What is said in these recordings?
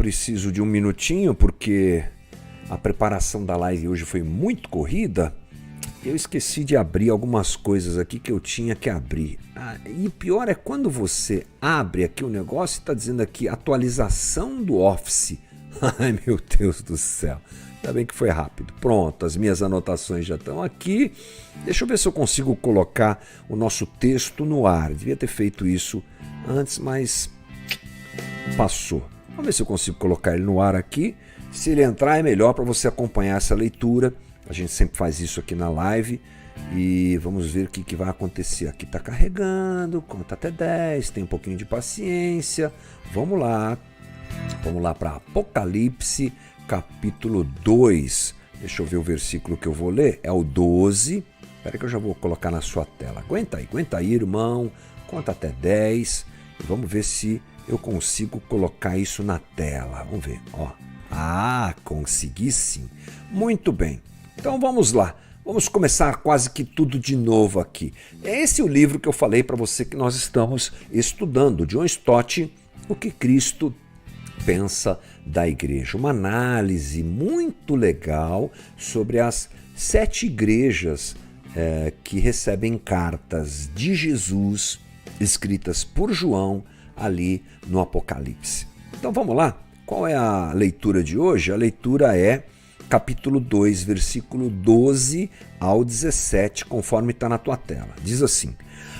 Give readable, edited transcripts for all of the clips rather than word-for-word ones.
preciso de um minutinho porque a preparação da live hoje foi muito corrida. Eu esqueci de abrir algumas coisas aqui que eu tinha que abrir. E pior é quando você abre aqui o negócio e está dizendo aqui atualização do Office. Ai, meu Deus do céu. Ainda bem que foi rápido. Pronto, as minhas anotações já estão aqui. Deixa eu ver se eu consigo colocar o nosso texto no ar. Devia ter feito isso antes, mas passou. Vamos ver se eu consigo colocar ele no ar aqui. Se ele entrar é melhor para você acompanhar essa leitura. A gente sempre faz isso aqui na live e vamos ver o que vai acontecer. Aqui está carregando, conta até 10, tem um pouquinho de paciência. Vamos lá para Apocalipse, capítulo 2. Deixa eu ver o versículo que eu vou ler, é o 12. Espera que eu já vou colocar na sua tela. Aguenta aí, irmão, conta até 10. Vamos ver se eu consigo colocar isso na tela. Vamos ver, ó. Consegui sim. Muito bem. Então vamos lá, vamos começar quase que tudo de novo aqui. É esse o livro que eu falei para você que nós estamos estudando, John Stott, O que Cristo Pensa da Igreja. Uma análise muito legal sobre as 7 igrejas que recebem cartas de Jesus escritas por João ali no Apocalipse. Então vamos lá, qual é a leitura de hoje? A leitura é capítulo 2, versículo 12 ao 17, conforme está na tua tela. Diz assim: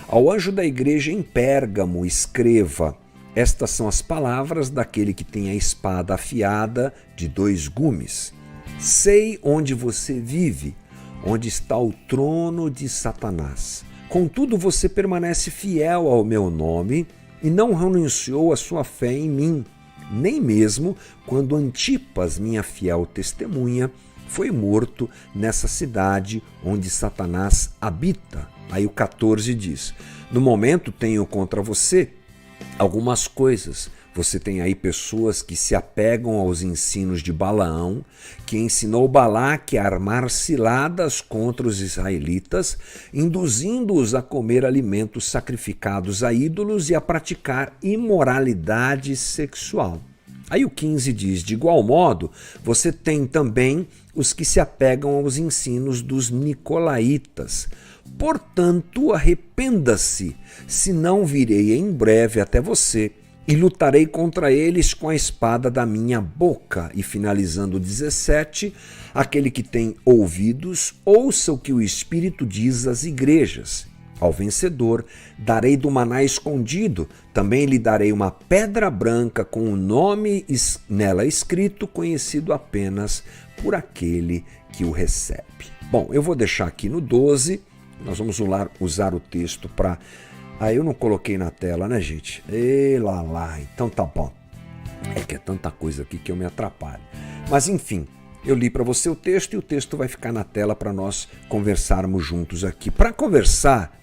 Ao anjo da igreja em Pérgamo escreva, estas são as palavras daquele que tem a espada afiada de 2 gumes. Sei onde você vive, onde está o trono de Satanás. Contudo, você permanece fiel ao meu nome e não renunciou a sua fé em mim, nem mesmo quando Antipas, minha fiel testemunha, foi morto nessa cidade onde Satanás habita. Aí o 14 diz: No momento tenho contra você algumas coisas. Você tem aí pessoas que se apegam aos ensinos de Balaão, que ensinou Balaque a armar ciladas contra os israelitas, induzindo-os a comer alimentos sacrificados a ídolos e a praticar imoralidade sexual. Aí o 15 diz: De igual modo, você tem também os que se apegam aos ensinos dos nicolaítas. Portanto, arrependa-se, senão virei em breve até você e lutarei contra eles com a espada da minha boca. E finalizando o 17, aquele que tem ouvidos, ouça o que o Espírito diz às igrejas. Ao vencedor darei do maná escondido, também lhe darei uma pedra branca com o nome nela escrito, conhecido apenas por aquele que o recebe. Bom, eu vou deixar aqui no 12, nós vamos usar o texto para... eu não coloquei na tela, né, gente? Lá, então tá bom. É que é tanta coisa aqui que eu me atrapalho. Mas enfim, eu li para você o texto e o texto vai ficar na tela para nós conversarmos juntos aqui. Para conversar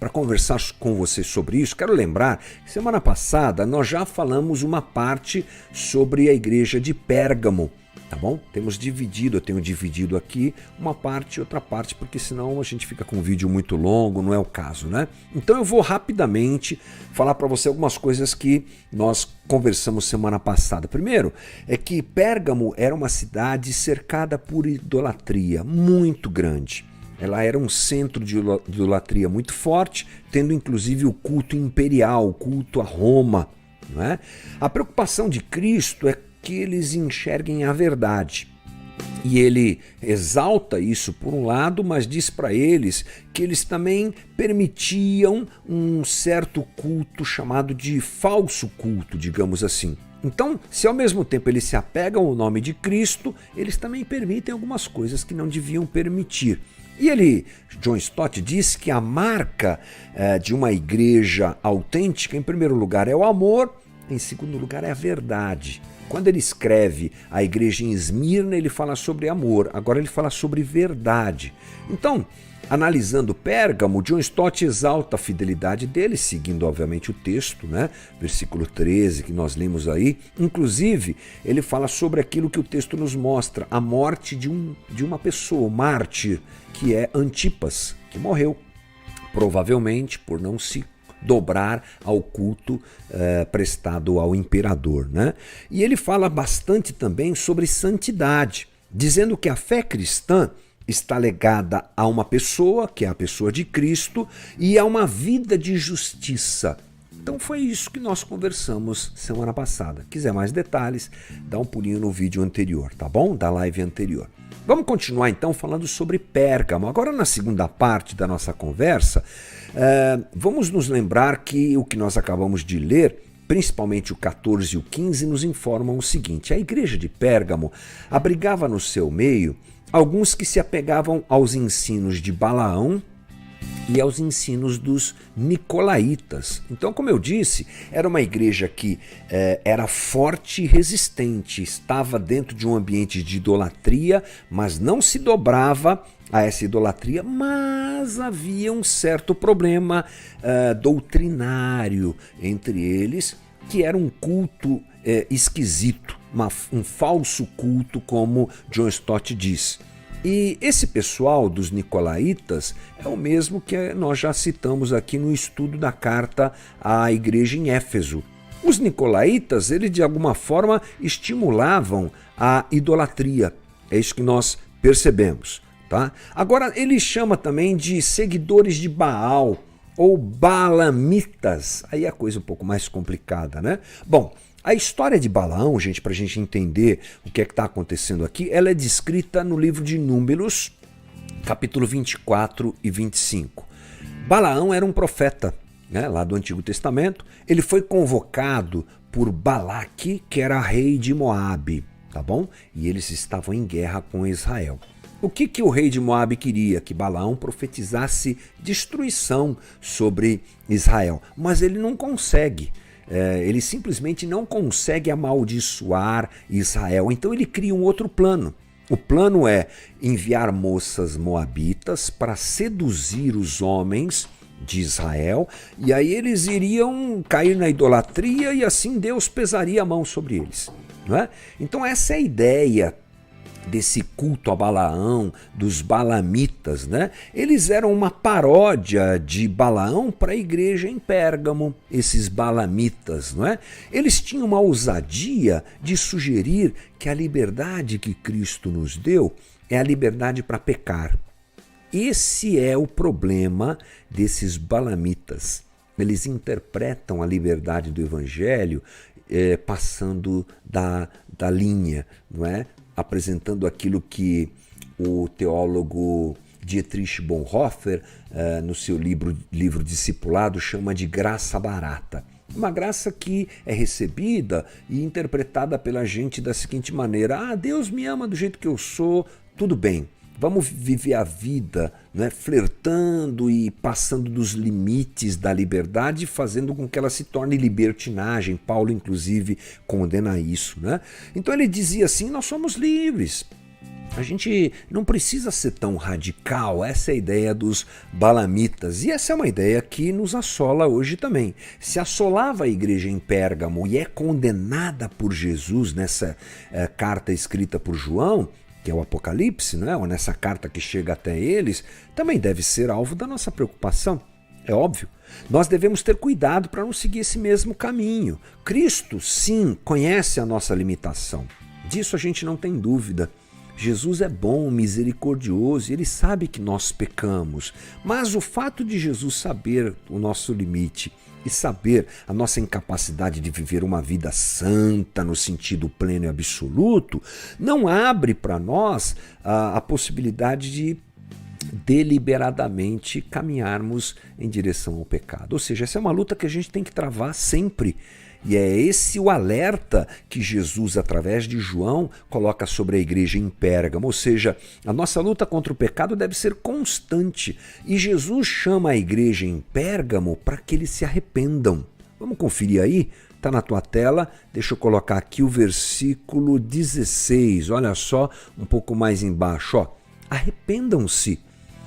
com você sobre isso, quero lembrar que semana passada nós já falamos uma parte sobre a igreja de Pérgamo. Tá bom? Eu tenho dividido aqui uma parte e outra parte, porque senão a gente fica com um vídeo muito longo, não é o caso, né? Então eu vou rapidamente falar para você algumas coisas que nós conversamos semana passada. Primeiro, é que Pérgamo era uma cidade cercada por idolatria muito grande. Ela era um centro de idolatria muito forte, tendo inclusive o culto imperial, o culto a Roma, não é? A preocupação de Cristo é que eles enxerguem a verdade. E ele exalta isso por um lado, mas diz para eles que eles também permitiam um certo culto chamado de falso culto, digamos assim. Então, se ao mesmo tempo eles se apegam ao nome de Cristo, eles também permitem algumas coisas que não deviam permitir. E John Stott diz que a marca de uma igreja autêntica, em primeiro lugar, é o amor, em segundo lugar, é a verdade. Quando ele escreve a igreja em Esmirna, ele fala sobre amor, agora ele fala sobre verdade. Então, analisando Pérgamo, John Stott exalta a fidelidade dele, seguindo obviamente o texto, né? Versículo 13 que nós lemos aí. Inclusive, ele fala sobre aquilo que o texto nos mostra, a morte de uma pessoa, um mártir, que é Antipas, que morreu, provavelmente por não se dobrar ao culto prestado ao imperador, né? E ele fala bastante também sobre santidade, dizendo que a fé cristã está ligada a uma pessoa, que é a pessoa de Cristo, e a uma vida de justiça. Então foi isso que nós conversamos semana passada. Quiser mais detalhes, dá um pulinho no vídeo anterior, tá bom? Da live anterior. Vamos continuar então falando sobre Pérgamo. Agora na segunda parte da nossa conversa, vamos nos lembrar que o que nós acabamos de ler, principalmente o 14 e o 15, nos informam o seguinte: a igreja de Pérgamo abrigava no seu meio alguns que se apegavam aos ensinos de Balaão e aos ensinos dos nicolaítas. Então, como eu disse, era uma igreja que era forte e resistente, estava dentro de um ambiente de idolatria, mas não se dobrava a essa idolatria, mas havia um certo problema doutrinário entre eles, que era um culto esquisito, um falso culto, como John Stott diz. E esse pessoal dos nicolaítas é o mesmo que nós já citamos aqui no estudo da carta à igreja em Éfeso. Os nicolaítas, eles de alguma forma estimulavam a idolatria. É isso que nós percebemos, tá? Agora, ele chama também de seguidores de Baal ou balamitas. Aí é a coisa um pouco mais complicada, né? Bom, a história de Balaão, gente, para a gente entender o que é que está acontecendo aqui, ela é descrita no livro de Números, capítulo 24 e 25. Balaão era um profeta, né, lá do Antigo Testamento. Ele foi convocado por Balaque, que era rei de Moabe, tá bom? E eles estavam em guerra com Israel. O que o rei de Moabe queria? Que Balaão profetizasse destruição sobre Israel. Mas ele não consegue. Ele simplesmente não consegue amaldiçoar Israel. Então ele cria um outro plano. O plano é enviar moças moabitas para seduzir os homens de Israel, e aí eles iriam cair na idolatria e assim Deus pesaria a mão sobre eles, não é? Então essa é a ideia desse culto a Balaão, dos balamitas, né? Eles eram uma paródia de Balaão para a igreja em Pérgamo, esses balamitas, não é? Eles tinham uma ousadia de sugerir que a liberdade que Cristo nos deu é a liberdade para pecar. Esse é o problema desses balamitas. Eles interpretam a liberdade do evangelho passando da linha, não é? Apresentando aquilo que o teólogo Dietrich Bonhoeffer, no seu livro Discipulado, chama de graça barata. Uma graça que é recebida e interpretada pela gente da seguinte maneira: Deus me ama do jeito que eu sou, tudo bem. Vamos viver a vida, né, flertando e passando dos limites da liberdade, fazendo com que ela se torne libertinagem. Paulo, inclusive, condena isso, né? Então ele dizia assim: nós somos livres. A gente não precisa ser tão radical. Essa é a ideia dos balamitas. E essa é uma ideia que nos assola hoje também. Se assolava a igreja em Pérgamo e é condenada por Jesus nessa carta escrita por João, que é o Apocalipse, né? Ou nessa carta que chega até eles, também deve ser alvo da nossa preocupação. É óbvio. Nós devemos ter cuidado para não seguir esse mesmo caminho. Cristo, sim, conhece a nossa limitação. Disso a gente não tem dúvida. Jesus é bom, misericordioso, e Ele sabe que nós pecamos. Mas o fato de Jesus saber o nosso limite e saber a nossa incapacidade de viver uma vida santa no sentido pleno e absoluto, não abre para nós a possibilidade de deliberadamente caminharmos em direção ao pecado. Ou seja, essa é uma luta que a gente tem que travar sempre. E é esse o alerta que Jesus, através de João, coloca sobre a igreja em Pérgamo. Ou seja, a nossa luta contra o pecado deve ser constante. E Jesus chama a igreja em Pérgamo para que eles se arrependam. Vamos conferir aí? Está na tua tela. Deixa eu colocar aqui o versículo 16. Olha só, um pouco mais embaixo. Ó. Arrependam-se,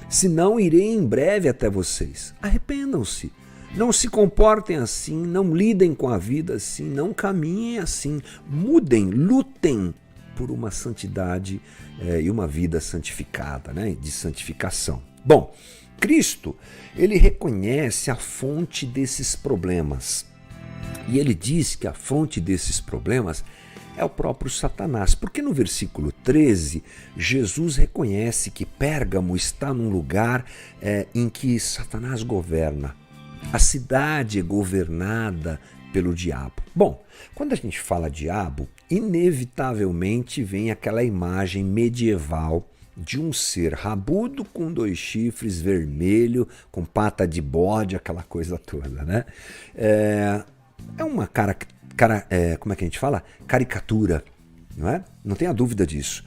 senão irei em breve até vocês. Arrependam-se. Não se comportem assim, não lidem com a vida assim, não caminhem assim. Mudem, lutem por uma santidade e uma vida santificada, né? De santificação. Bom, Cristo, ele reconhece a fonte desses problemas. E ele diz que a fonte desses problemas é o próprio Satanás, porque no versículo 13, Jesus reconhece que Pérgamo está num lugar em que Satanás governa. A cidade é governada pelo diabo. Bom, quando a gente fala diabo, inevitavelmente vem aquela imagem medieval de um ser rabudo com 2 chifres, vermelho, com pata de bode, aquela coisa toda, né? É uma como é que a gente fala? Caricatura, não é? Não tenha dúvida disso.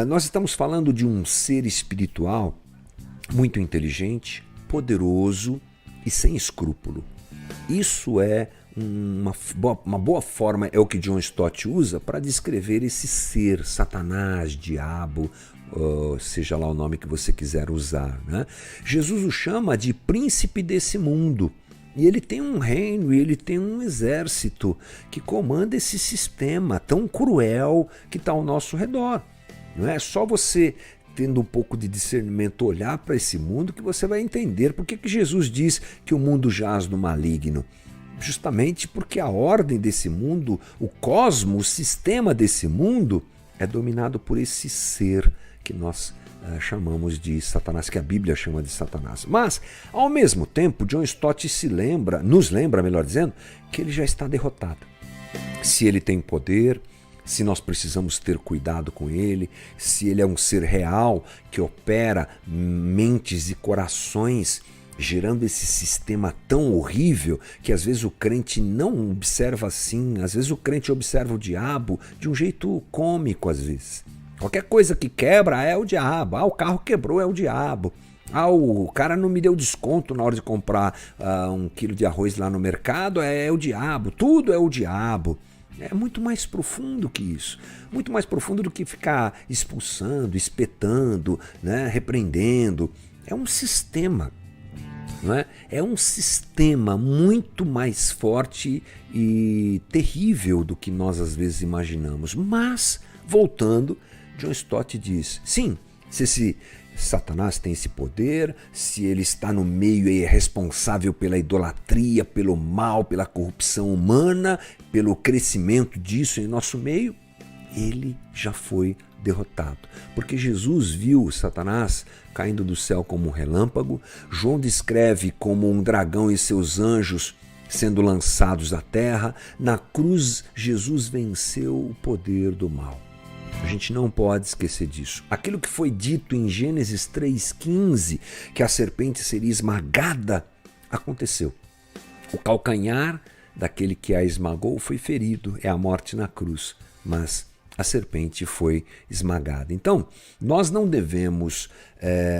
Nós estamos falando de um ser espiritual muito inteligente, poderoso e sem escrúpulo. Isso é uma boa forma, é o que John Stott usa para descrever esse ser, Satanás, diabo, seja lá o nome que você quiser usar, né? Jesus o chama de príncipe desse mundo. E ele tem um reino e ele tem um exército que comanda esse sistema tão cruel que está ao nosso redor. Não é só você, tendo um pouco de discernimento, olhar para esse mundo que você vai entender por que Jesus diz que o mundo jaz no maligno. Justamente porque a ordem desse mundo, o cosmos, o sistema desse mundo é dominado por esse ser que nós chamamos de Satanás, que a Bíblia chama de Satanás. Mas, ao mesmo tempo, John Stott nos lembra, melhor dizendo, que ele já está derrotado. Se ele tem poder, se nós precisamos ter cuidado com ele, se ele é um ser real que opera mentes e corações, gerando esse sistema tão horrível que às vezes o crente não observa assim, às vezes o crente observa o diabo de um jeito cômico às vezes. Qualquer coisa que quebra é o diabo. O carro quebrou, é o diabo. O cara não me deu desconto na hora de comprar 1 quilo de arroz lá no mercado, é o diabo. Tudo é o diabo. É muito mais profundo que isso. Muito mais profundo do que ficar expulsando, espetando, né, repreendendo. É um sistema. Não é? É um sistema muito mais forte e terrível do que nós às vezes imaginamos. Mas, voltando, John Stott diz, sim, se esse Satanás tem esse poder, se ele está no meio e é responsável pela idolatria, pelo mal, pela corrupção humana, pelo crescimento disso em nosso meio, ele já foi derrotado. Porque Jesus viu Satanás caindo do céu como um relâmpago, João descreve como um dragão e seus anjos sendo lançados à terra. Na cruz, Jesus venceu o poder do mal. A gente não pode esquecer disso. Aquilo que foi dito em Gênesis 3,15, que a serpente seria esmagada, aconteceu. O calcanhar daquele que a esmagou foi ferido, é a morte na cruz, mas a serpente foi esmagada. Então, nós não devemos,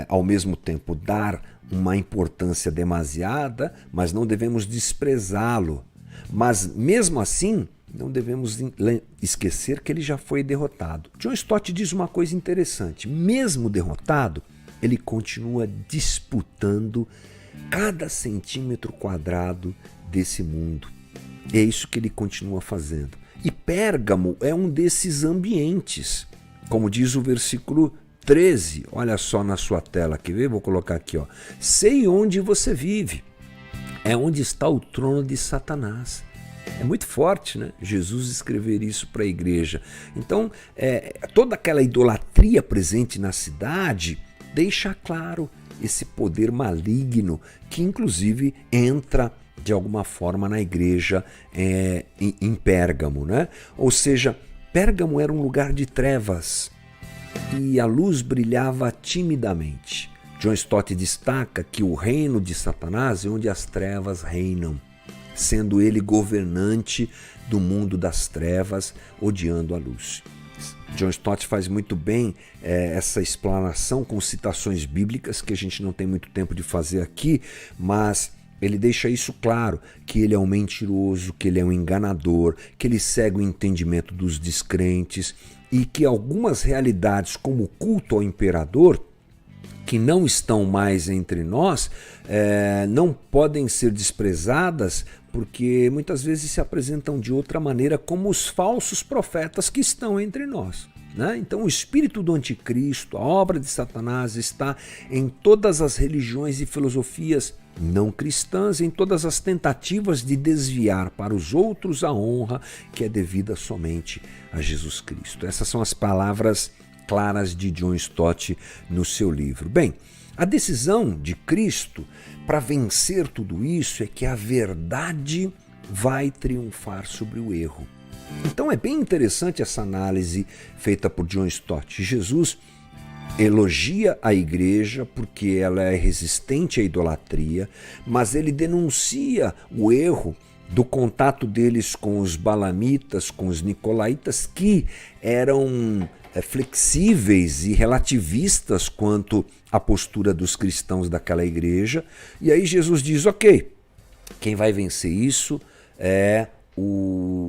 ao mesmo tempo, dar uma importância demasiada, mas não devemos desprezá-lo. Mas, mesmo assim, não devemos esquecer que ele já foi derrotado. John Stott diz uma coisa interessante. Mesmo derrotado, ele continua disputando cada centímetro quadrado desse mundo. É isso que ele continua fazendo. E Pérgamo é um desses ambientes. Como diz o versículo 13. Olha só na sua tela, quer ver? Vou colocar aqui, ó. Sei onde você vive. É onde está o trono de Satanás. É muito forte, né? Jesus escrever isso para a igreja. Então, toda aquela idolatria presente na cidade deixa claro esse poder maligno que, inclusive, entra de alguma forma na igreja em Pérgamo, né? Ou seja, Pérgamo era um lugar de trevas e a luz brilhava timidamente. John Stott destaca que o reino de Satanás é onde as trevas reinam, sendo ele governante do mundo das trevas, odiando a luz. John Stott faz muito bem essa explanação com citações bíblicas, que a gente não tem muito tempo de fazer aqui, mas ele deixa isso claro, que ele é um mentiroso, que ele é um enganador, que ele segue o entendimento dos descrentes e que algumas realidades, como o culto ao imperador, que não estão mais entre nós, não podem ser desprezadas, porque muitas vezes se apresentam de outra maneira, como os falsos profetas que estão entre nós. Então o espírito do anticristo, a obra de Satanás, está em todas as religiões e filosofias não cristãs, em todas as tentativas de desviar para os outros a honra que é devida somente a Jesus Cristo. Essas são as palavras claras de John Stott no seu livro. Bem, a decisão de Cristo para vencer tudo isso é que a verdade vai triunfar sobre o erro. Então é bem interessante essa análise feita por John Stott. Jesus elogia a igreja porque ela é resistente à idolatria, mas ele denuncia o erro do contato deles com os balamitas, com os nicolaítas, que eram flexíveis e relativistas quanto à postura dos cristãos daquela igreja. E aí Jesus diz, ok, quem vai vencer isso é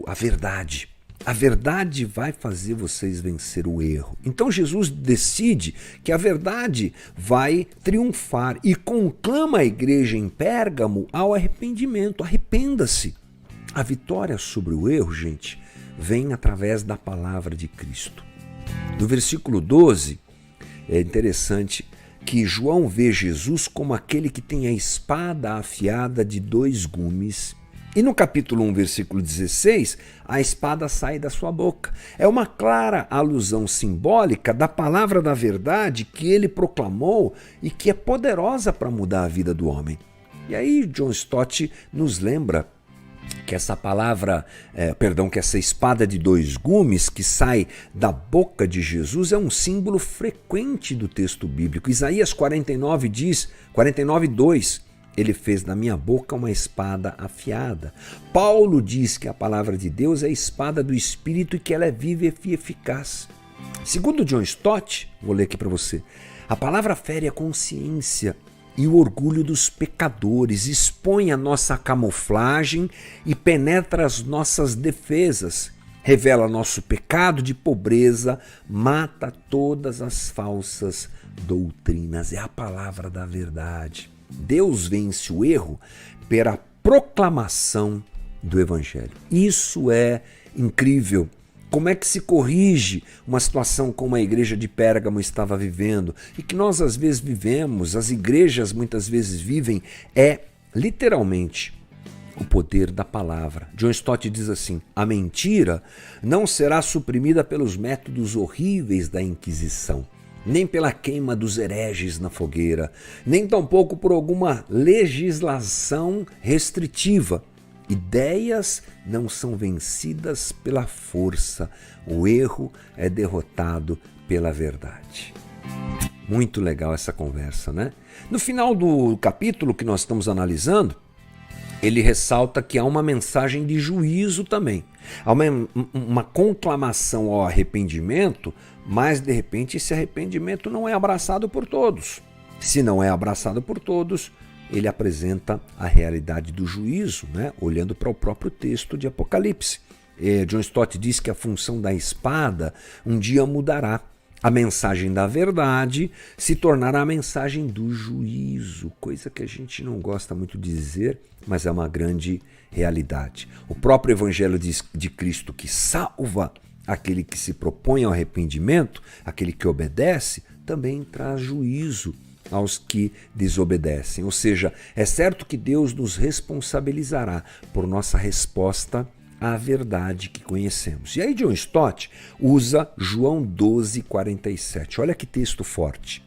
a verdade. A verdade vai fazer vocês vencer o erro. Então Jesus decide que a verdade vai triunfar e conclama a igreja em Pérgamo ao arrependimento. Arrependa-se. A vitória sobre o erro, gente, vem através da palavra de Cristo. No versículo 12, é interessante que João vê Jesus como aquele que tem a espada afiada de 2 gumes. E no capítulo 1, versículo 16, a espada sai da sua boca. É uma clara alusão simbólica da palavra da verdade que ele proclamou e que é poderosa para mudar a vida do homem. E aí John Stott nos lembra que essa palavra, que essa espada de 2 gumes que sai da boca de Jesus é um símbolo frequente do texto bíblico. Isaías 49 diz, 49:2, ele fez da minha boca uma espada afiada. Paulo diz que a palavra de Deus é a espada do Espírito e que ela é viva e eficaz. Segundo John Stott, vou ler aqui para você, a palavra fere a consciência e o orgulho dos pecadores, expõe a nossa camuflagem e penetra as nossas defesas, revela nosso pecado de pobreza, mata todas as falsas doutrinas. É a palavra da verdade. Deus vence o erro pela proclamação do Evangelho. Isso é incrível. Como é que se corrige uma situação como a igreja de Pérgamo estava vivendo e que nós às vezes vivemos, as igrejas muitas vezes vivem, é literalmente o poder da palavra. John Stott diz assim, a mentira não será suprimida pelos métodos horríveis da Inquisição, nem pela queima dos hereges na fogueira, nem tampouco por alguma legislação restritiva. Ideias não são vencidas pela força, o erro é derrotado pela verdade. Muito legal essa conversa, né? No final do capítulo que nós estamos analisando, ele ressalta que há uma mensagem de juízo também. Há uma conclamação ao arrependimento, mas de repente esse arrependimento não é abraçado por todos. Se não é abraçado por todos, ele apresenta a realidade do juízo, né? Olhando para o próprio texto de Apocalipse. John Stott diz que a função da espada um dia mudará. A mensagem da verdade se tornará a mensagem do juízo, coisa que a gente não gosta muito de dizer, mas é uma grande realidade. O próprio Evangelho de Cristo, que salva aquele que se propõe ao arrependimento, aquele que obedece, também traz juízo aos que desobedecem. Ou seja, é certo que Deus nos responsabilizará por nossa resposta à verdade que conhecemos. E aí John Stott usa João 12:47. Olha que texto forte.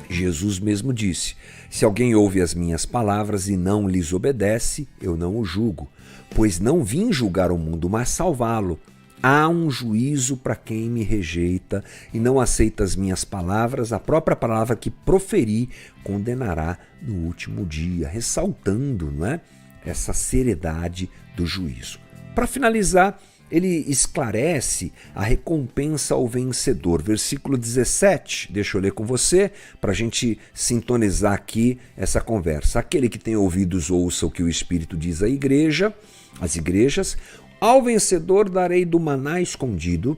Jesus mesmo disse, se alguém ouve as minhas palavras e não lhes obedece, eu não o julgo, pois não vim julgar o mundo, mas salvá-lo. Há um juízo para quem me rejeita e não aceita as minhas palavras, a própria palavra que proferi condenará no último dia, ressaltando, não é, essa seriedade do juízo. Para finalizar, ele esclarece a recompensa ao vencedor. Versículo 17, deixa eu ler com você, para a gente sintonizar aqui essa conversa. Aquele que tem ouvidos ouça o que o Espírito diz à igreja, às igrejas. Ao vencedor darei do maná escondido,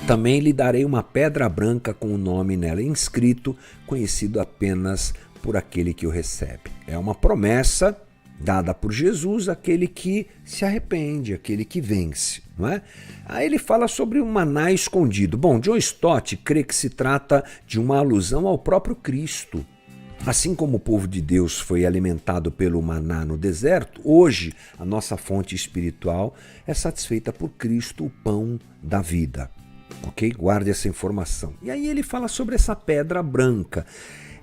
Também lhe darei uma pedra branca com o nome nela inscrito, conhecido apenas por aquele que o recebe. É uma promessa dada por Jesus àquele que se arrepende, aquele que vence, não é? Aí ele fala sobre o maná escondido. Bom, John Stott crê que se trata de uma alusão ao próprio Cristo. Assim como o povo de Deus foi alimentado pelo maná no deserto, hoje a nossa fonte espiritual é satisfeita por Cristo, o pão da vida. Ok? Guarde essa informação. E aí ele fala sobre essa pedra branca.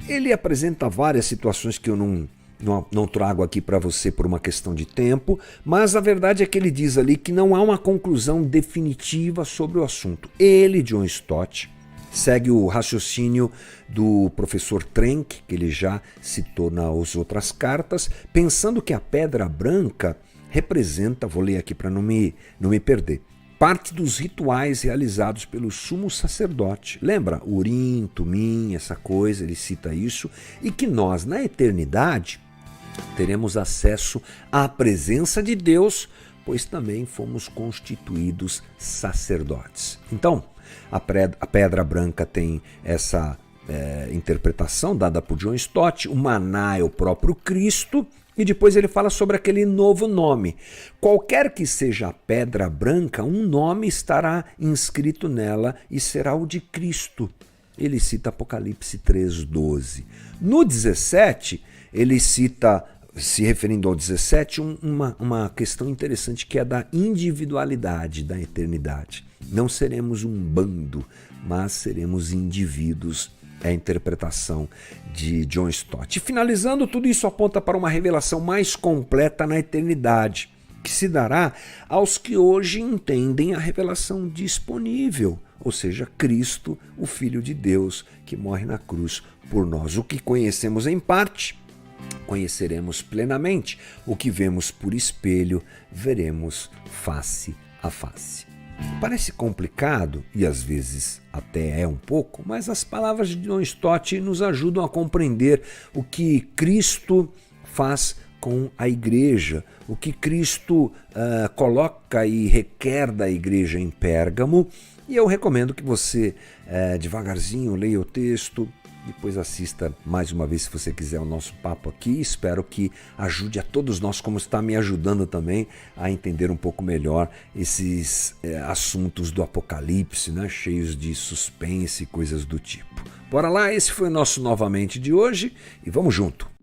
Ele apresenta várias situações que eu não trago aqui para você por uma questão de tempo, mas a verdade é que ele diz ali que não há uma conclusão definitiva sobre o assunto. Ele, John Stott, segue o raciocínio do professor Trenck, que ele já citou nas outras cartas, pensando que a pedra branca representa, vou ler aqui para não me perder, parte dos rituais realizados pelo sumo sacerdote. Lembra? Urim, Tumim, essa coisa, ele cita isso, e que nós, na eternidade, teremos acesso à presença de Deus, pois também fomos constituídos sacerdotes. Então, a pedra branca tem essa interpretação dada por John Stott, o maná é o próprio Cristo, e depois ele fala sobre aquele novo nome. Qualquer que seja a pedra branca, um nome estará inscrito nela e será o de Cristo. Ele cita Apocalipse 3:12. No 17, ele cita, se referindo ao 17, uma questão interessante que é da individualidade da eternidade. Não seremos um bando, mas seremos indivíduos. É a interpretação de John Stott. E finalizando, tudo isso aponta para uma revelação mais completa na eternidade, que se dará aos que hoje entendem a revelação disponível, ou seja, Cristo, o Filho de Deus, que morre na cruz por nós. O que conhecemos em parte, conheceremos plenamente. O que vemos por espelho, veremos face a face. Parece complicado, e às vezes até é um pouco, mas as palavras de John Stott nos ajudam a compreender o que Cristo faz com a igreja, o que Cristo coloca e requer da igreja em Pérgamo. E eu recomendo que você, devagarzinho, leia o texto, depois assista mais uma vez se você quiser o nosso papo aqui. Espero que ajude a todos nós, como está me ajudando também a entender um pouco melhor esses assuntos do Apocalipse, né? Cheios de suspense e coisas do tipo. Bora lá, esse foi o nosso Novamente de hoje e vamos junto!